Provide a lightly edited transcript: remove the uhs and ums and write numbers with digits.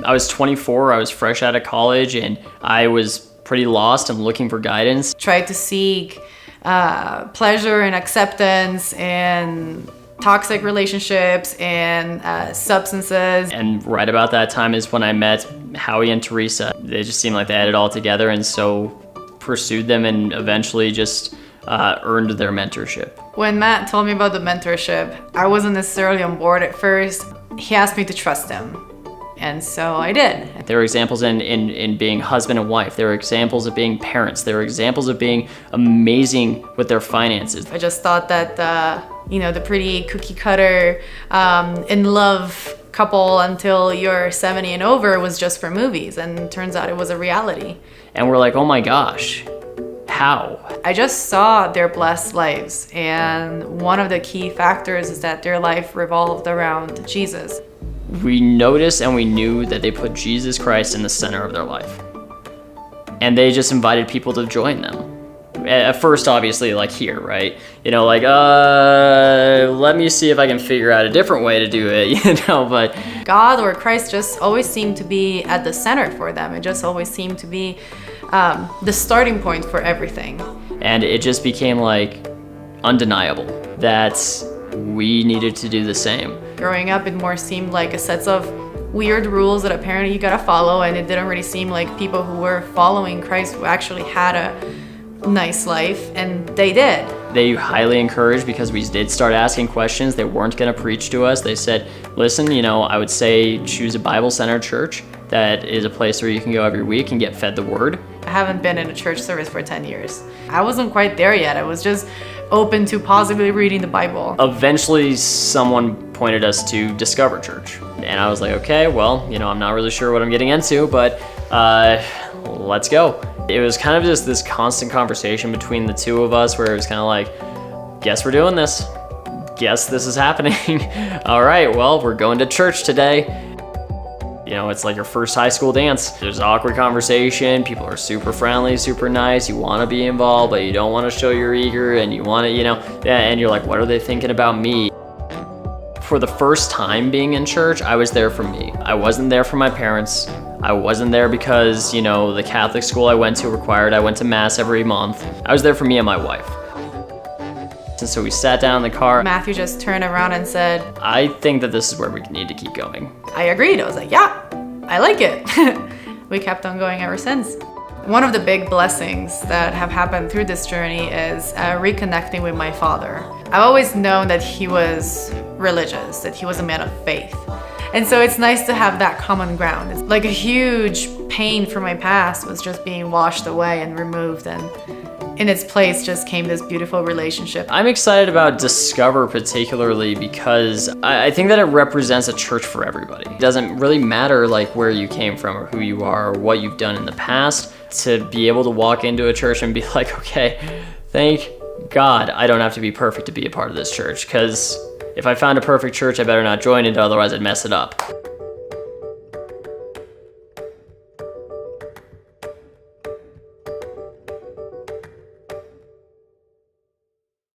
I was 24, I was fresh out of college, and I was pretty lost and looking for guidance. Tried to seek pleasure and acceptance and toxic relationships and substances. And right about that time is when I met Howie and Teresa. They just seemed like they had it all together, and so pursued them and eventually just earned their mentorship. When Matt told me about the mentorship, I wasn't necessarily on board at first. He asked me to trust him. And so I did. There are examples in being husband and wife. There are examples of being parents. There are examples of being amazing with their finances. I just thought that, the pretty cookie cutter, in love couple until you're 70 and over was just for movies. And it turns out it was a reality. And we're like, oh my gosh, how? I just saw their blessed lives. And one of the key factors is that their life revolved around Jesus. We noticed and we knew that they put Jesus Christ in the center of their life. And they just invited people to join them. At first, obviously, like here, right? Let me see if I can figure out a different way to do it, but God or Christ just always seemed to be at the center for them. It just always seemed to be the starting point for everything. And it just became like undeniable that we needed to do the same. Growing up, it more seemed like a set of weird rules that apparently you gotta follow, and it didn't really seem like people who were following Christ who actually had a nice life, and they did. They highly encouraged because we did start asking questions. They weren't gonna preach to us. They said, listen, I would say choose a Bible-centered church that is a place where you can go every week and get fed the word. I haven't been in a church service for 10 years. I wasn't quite there yet. I was just open to possibly reading the Bible. Eventually, someone pointed us to Discover Church. And I was like, okay, well, I'm not really sure what I'm getting into, but let's go. It was kind of just this constant conversation between the two of us where it was kind of like, guess we're doing this. Guess this is happening. All right, well, we're going to church today. It's like your first high school dance. There's awkward conversation. People are super friendly, super nice. You want to be involved, but you don't want to show you're eager, and you want to, and you're like, what are they thinking about me? For the first time being in church, I was there for me. I wasn't there for my parents. I wasn't there because, the Catholic school I went to required I went to Mass every month. I was there for me and my wife. And so we sat down in the car. Matthew just turned around and said, I think that this is where we need to keep going. I agreed. I was like, yeah, I like it. We kept on going ever since. One of the big blessings that have happened through this journey is reconnecting with my father. I've always known that he was religious, that he was a man of faith. And so it's nice to have that common ground. It's like a huge pain from my past was just being washed away and removed, and in its place just came this beautiful relationship. I'm excited about Discover particularly because I think that it represents a church for everybody. It doesn't really matter where you came from or who you are or what you've done in the past. To be able to walk into a church and be like, okay, thank God I don't have to be perfect to be a part of this church, because if I found a perfect church, I better not join it, otherwise I'd mess it up.